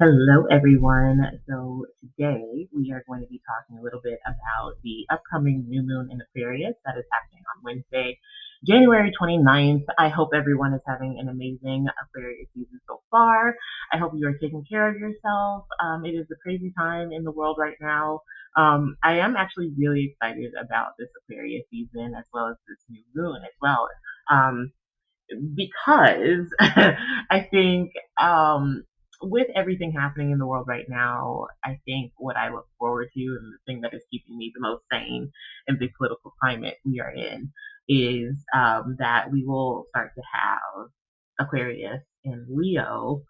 Hello, everyone. So today we are going to be talking a little bit about the upcoming new moon in Aquarius that is happening on Wednesday, January 29th. I hope everyone is having an amazing Aquarius season so far. I hope you are taking care of yourself. It is a crazy time in the world right now. I am actually really excited about this Aquarius season as well as this new moon as well. Um, because I think with everything happening in the world right now, I think what I look forward to and the thing that is keeping me the most sane in the political climate we are in is that we will start to have Aquarius and Leo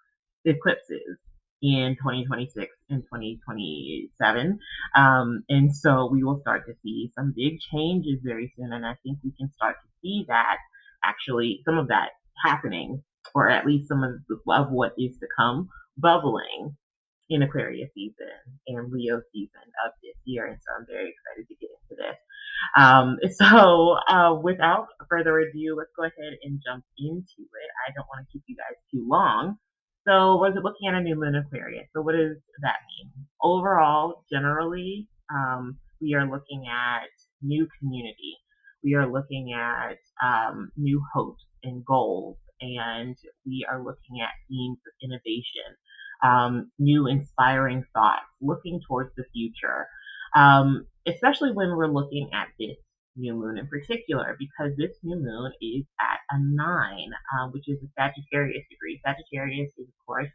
eclipses in 2026 and 2027. And so we will start to see some big changes very soon. And I think we can start to see that actually some of that happening, or at least some of what is to come, bubbling in Aquarius season and Leo season of this year. And so I'm very excited to get into this. Without further ado, let's go ahead and jump into it. I don't want to keep you guys too long. So was it looking at a new moon Aquarius? So what does that mean? Overall, generally, we are looking at new community. We are looking at new hopes and goals, and we are looking at themes of innovation, new inspiring thoughts, looking towards the future, especially when we're looking at this new moon in particular, because this new moon is at a 9, which is a Sagittarius degree. Sagittarius is, of course,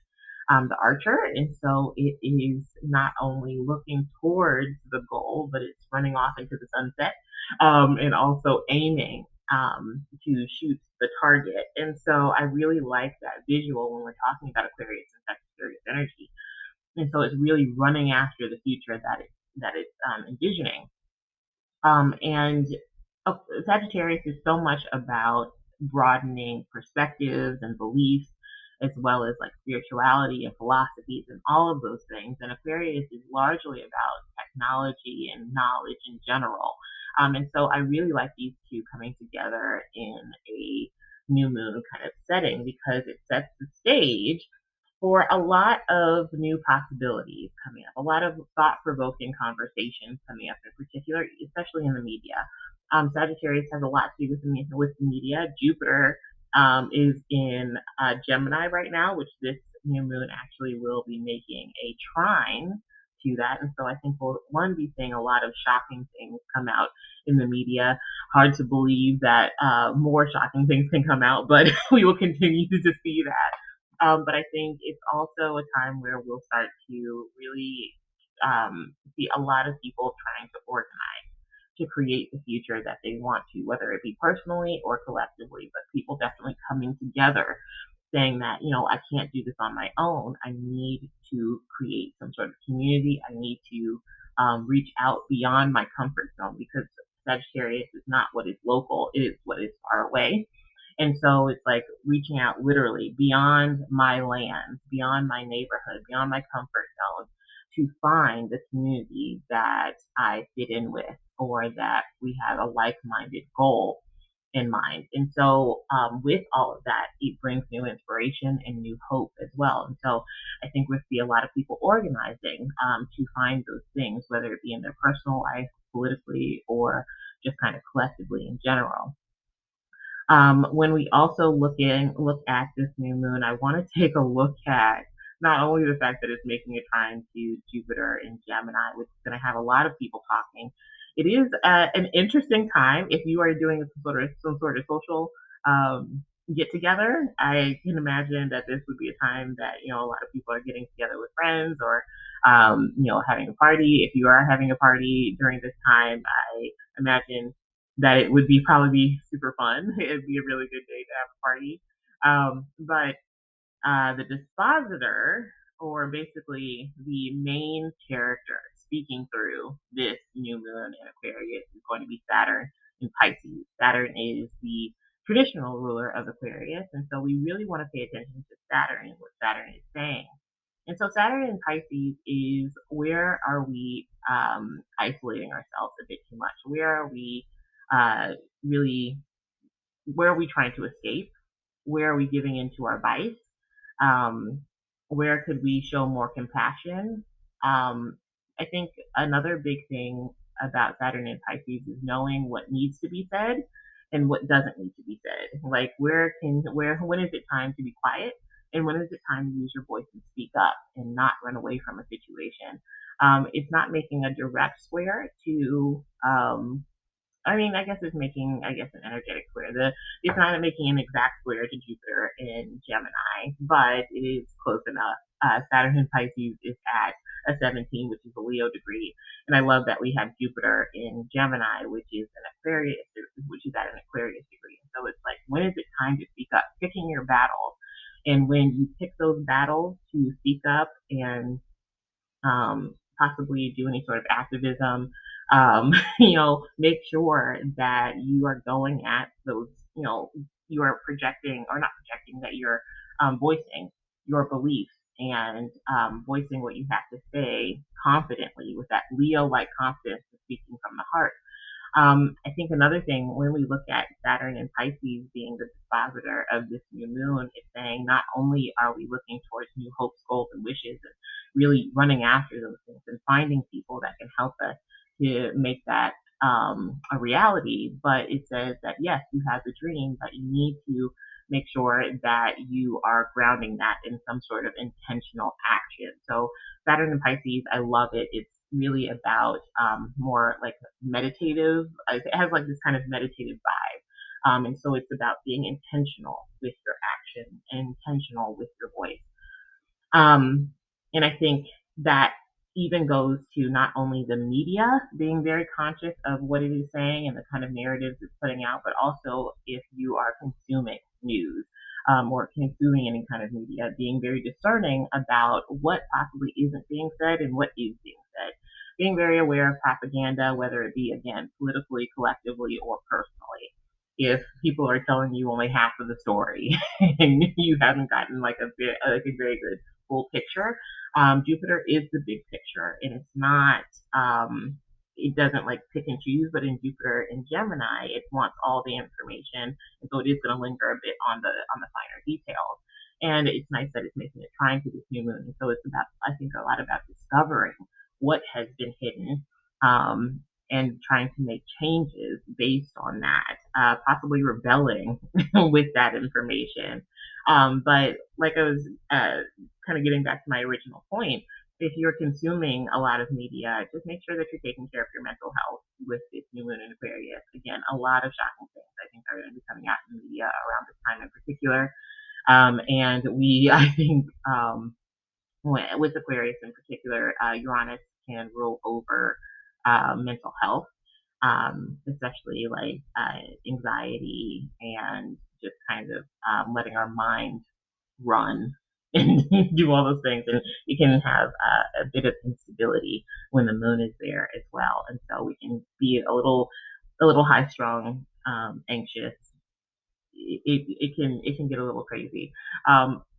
the archer, and so it is not only looking towards the goal, but it's running off into the sunset, and also aiming to shoot the target. And so I really like that visual when we're talking about Aquarius and Sagittarius energy. And so it's really running after the future that it's envisioning. And Sagittarius is so much about broadening perspectives and beliefs, as well as like spirituality and philosophies and all of those things. And Aquarius is largely about technology and knowledge in general. And so I really like these two coming together in a new moon kind of setting because it sets the stage for a lot of new possibilities coming up, a lot of thought provoking conversations coming up, in particular, especially in the media. Sagittarius has a lot to do with the media. Jupiter is in Gemini right now, which this new moon actually will be making a trine to that. And so I think we'll, one, be seeing a lot of shocking things come out in the media. Hard to believe that more shocking things can come out, but we will continue to see that. But I think it's also a time where we'll start to really see a lot of people trying to organize to create the future that they want to, whether it be personally or collectively, but people definitely coming together saying that, I can't do this on my own. I need to create some sort of community. I need to reach out beyond my comfort zone because Sagittarius is not what is local, it is what is far away. And so it's like reaching out literally beyond my land, beyond my neighborhood, beyond my comfort zone to find the community that I fit in with or that we have a like minded goal in mind. And so, with all of that, it brings new inspiration and new hope as well. And so, I think we see a lot of people organizing to find those things, whether it be in their personal life, politically, or just kind of collectively in general. When we also look at this new moon, I want to take a look at not only the fact that it's making a trine to Jupiter in Gemini, which is going to have a lot of people talking. It is an interesting time if you are doing some sort of social get together. I can imagine that this would be a time that a lot of people are getting together with friends or having a party. If you are having a party during this time, I imagine that it would be probably be super fun. It'd be a really good day to have a party. But the dispositor, or basically the main character speaking through this new moon in Aquarius, is going to be Saturn in Pisces. Saturn is the traditional ruler of Aquarius, and so we really want to pay attention to Saturn and what Saturn is saying. And so Saturn in Pisces is, where are we isolating ourselves a bit too much? Where are we uh, really, where are we trying to escape? Where are we giving into our vice? Um, where could we show more compassion? Um, I think another big thing about Saturn and Pisces is knowing what needs to be said and what doesn't need to be said. Like when is it time to be quiet and when is it time to use your voice and speak up and not run away from a situation. It's not making a direct square to I mean, I guess it's making, I guess, an energetic square. It's not making an exact square to Jupiter in Gemini, but it is close enough. Saturn in Pisces is at a 17, which is a Leo degree, and I love that we have Jupiter in Gemini, which is an Aquarius, which is at an Aquarius degree. So it's like, when is it time to speak up? Picking your battles, and when you pick those battles to speak up and possibly do any sort of activism. Make sure that you are going at those, you are projecting or not projecting, that you're voicing your beliefs and voicing what you have to say confidently with that Leo-like confidence, speaking from the heart. I think another thing, when we look at Saturn and Pisces being the dispositor of this new moon, is saying not only are we looking towards new hopes, goals, and wishes, and really running after those things and finding people that can help us to make that a reality, but it says that yes, you have the dream, but you need to make sure that you are grounding that in some sort of intentional action. So Saturn and Pisces, I love it. It's really about more like meditative. It has like this kind of meditative vibe. And so it's about being intentional with your action and intentional with your voice. Um, and I think that even goes to not only the media being very conscious of what it is saying and the kind of narratives it's putting out, but also if you are consuming news or consuming any kind of media, being very discerning about what possibly isn't being said and what is being said. Being very aware of propaganda, whether it be, again, politically, collectively, or personally. If people are telling you only half of the story and you haven't gotten like a very good full picture. Jupiter is the big picture, and it's not. It doesn't like pick and choose, but in Jupiter in Gemini, it wants all the information, and so it is going to linger a bit on the finer details. And it's nice that it's making a trine to this new moon, and so it's about, I think, a lot about discovering what has been hidden, and trying to make changes based on that, possibly rebelling with that information. But like I was kind of getting back to my original point, if you're consuming a lot of media, just make sure that you're taking care of your mental health with this new moon in Aquarius. Again, a lot of shocking things I think are going to be coming out in the media around this time in particular. And I think, with Aquarius in particular, Uranus can rule over mental health, especially like anxiety and just kind of letting our mind run and do all those things. And you can have a bit of instability when the moon is there as well. And so we can be a little high strung, anxious. It can get a little crazy.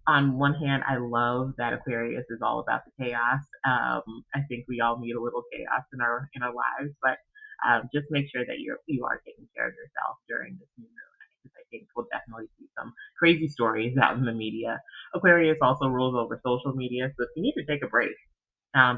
On one hand, I love that Aquarius is all about the chaos. I think we all need a little chaos in our lives, but just make sure that you are taking care of yourself during this new moon, because I think we'll definitely see some crazy stories out in the media. Aquarius also rules over social media, so if you need to take a break,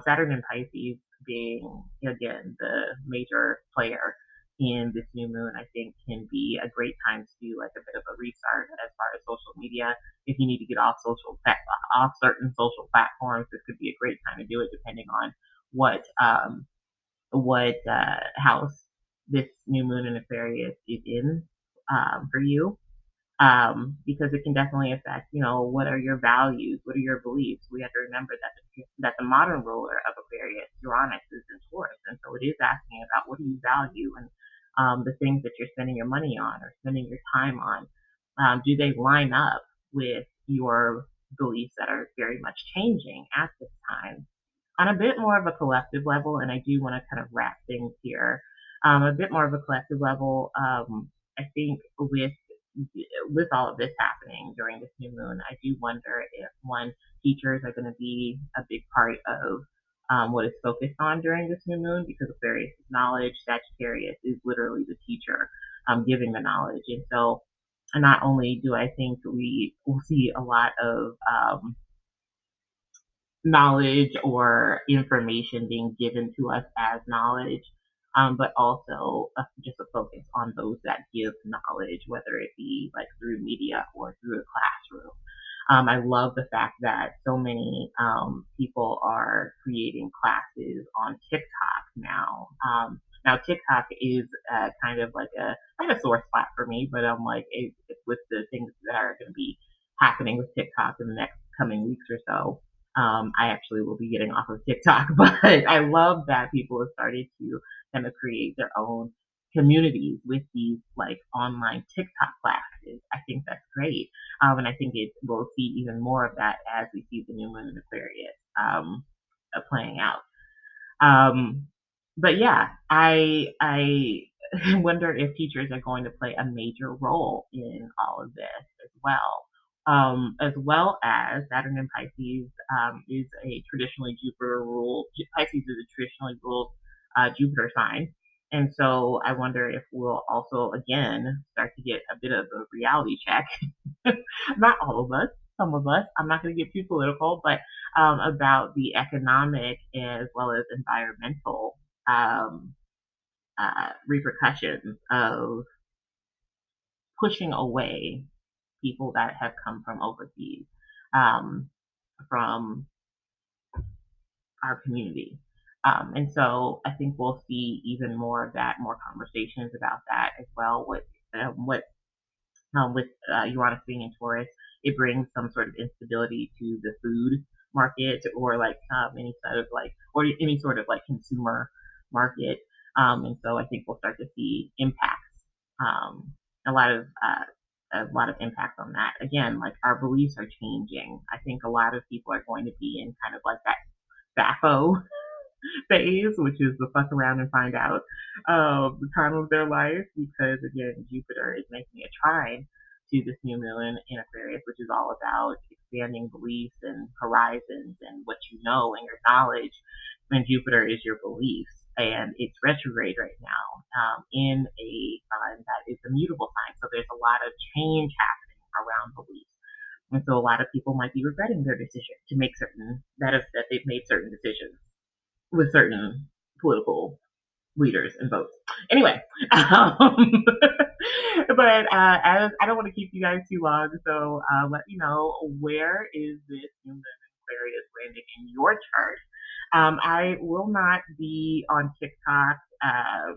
Saturn and Pisces being, again, the major player in this new moon, I think can be a great time to do like a bit of a restart as far as social media. If you need to get off certain social platforms, this could be a great time to do it, depending on what house this new moon in Aquarius is in for you. Because it can definitely affect, what are your values, what are your beliefs. We have to remember that the modern ruler of Aquarius, Uranus, is in Taurus, and so it is asking about what do you value, and the things that you're spending your money on or spending your time on, do they line up with your beliefs that are very much changing at this time? On a bit more of a collective level, and I do want to kind of wrap things here, a bit more of a collective level, I think with all of this happening during this new moon, I do wonder if, one, teachers are going to be a big part of what is focused on during this new moon, because Aquarius is knowledge, Sagittarius is literally the teacher giving the knowledge. And so not only do I think we will see a lot of knowledge or information being given to us as knowledge, but also just a focus on those that give knowledge, whether it be like through media or through a classroom. I love the fact that so many people are creating classes on TikTok now. Now TikTok is kind of like a kind of sore spot for me, but I'm like with the things that are going to be happening with TikTok in the next coming weeks or so. I actually will be getting off of TikTok, but I love that people have started to kind of create their own communities with these like online TikTok classes. I think that's great. And I think we'll see even more of that as we see the new moon in Aquarius playing out. But yeah, I wonder if teachers are going to play a major role in all of this as well as Saturn in Pisces is a traditionally Jupiter ruled. Pisces is a traditionally ruled Jupiter sign. And so I wonder if we'll also again start to get a bit of a reality check. Not all of us, some of us. I'm not going to get too political, but about the economic as well as environmental um, repercussions of pushing away people that have come from overseas, um, from our community. And so I think we'll see even more of that, more conversations about that as well. With Uranus being in Taurus, it brings some sort of instability to the food market or like any sort of like or any sort of like consumer market. And so I think we'll start to see impacts, um, a lot of impacts on that. Again, like our beliefs are changing. I think a lot of people are going to be in kind of like that Sappho phase, which is the fuck around and find out the time of their life, because again, Jupiter is making a trine to this new moon in Aquarius, which is all about expanding beliefs and horizons and what you know and your knowledge. And Jupiter is your beliefs, and it's retrograde right now in a sign that is a mutable sign. So there's a lot of change happening around beliefs. And so a lot of people might be regretting their decision to make certain that they've made certain decisions with certain political leaders and votes. Anyway, but as I don't want to keep you guys too long, so let me know, where is this new moon Aquarius landing in your chart. I will not be on TikTok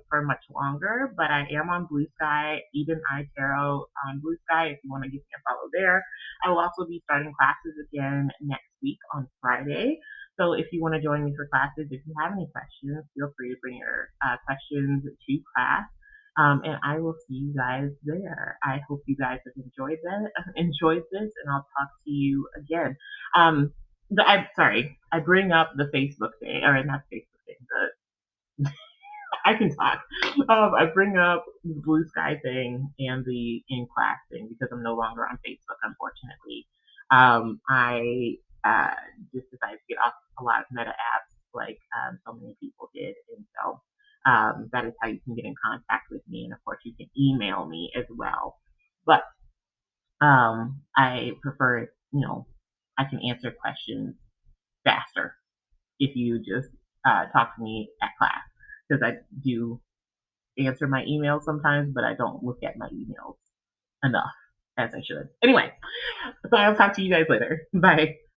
for much longer, but I am on Blue Sky, Eden Eye Tarot on Blue Sky if you want to give me a follow there. I will also be starting classes again next week on Friday. So if you want to join me for classes, if you have any questions, feel free to bring your questions to class. And I will see you guys there. I hope you guys have enjoyed this, and I'll talk to you again. I'm sorry, I bring up the Facebook thing, or not Facebook thing, the I can talk. I bring up the Blue Sky thing and the in class thing because I'm no longer on Facebook, unfortunately. I just decided to get off a lot of meta apps like so many people did, and so that is how you can get in contact with me. And of course, you can email me as well. But I prefer, I can answer questions faster if you just talk to me at class, because I do answer my emails sometimes, but I don't look at my emails enough as I should. Anyway, so I'll talk to you guys later. Bye.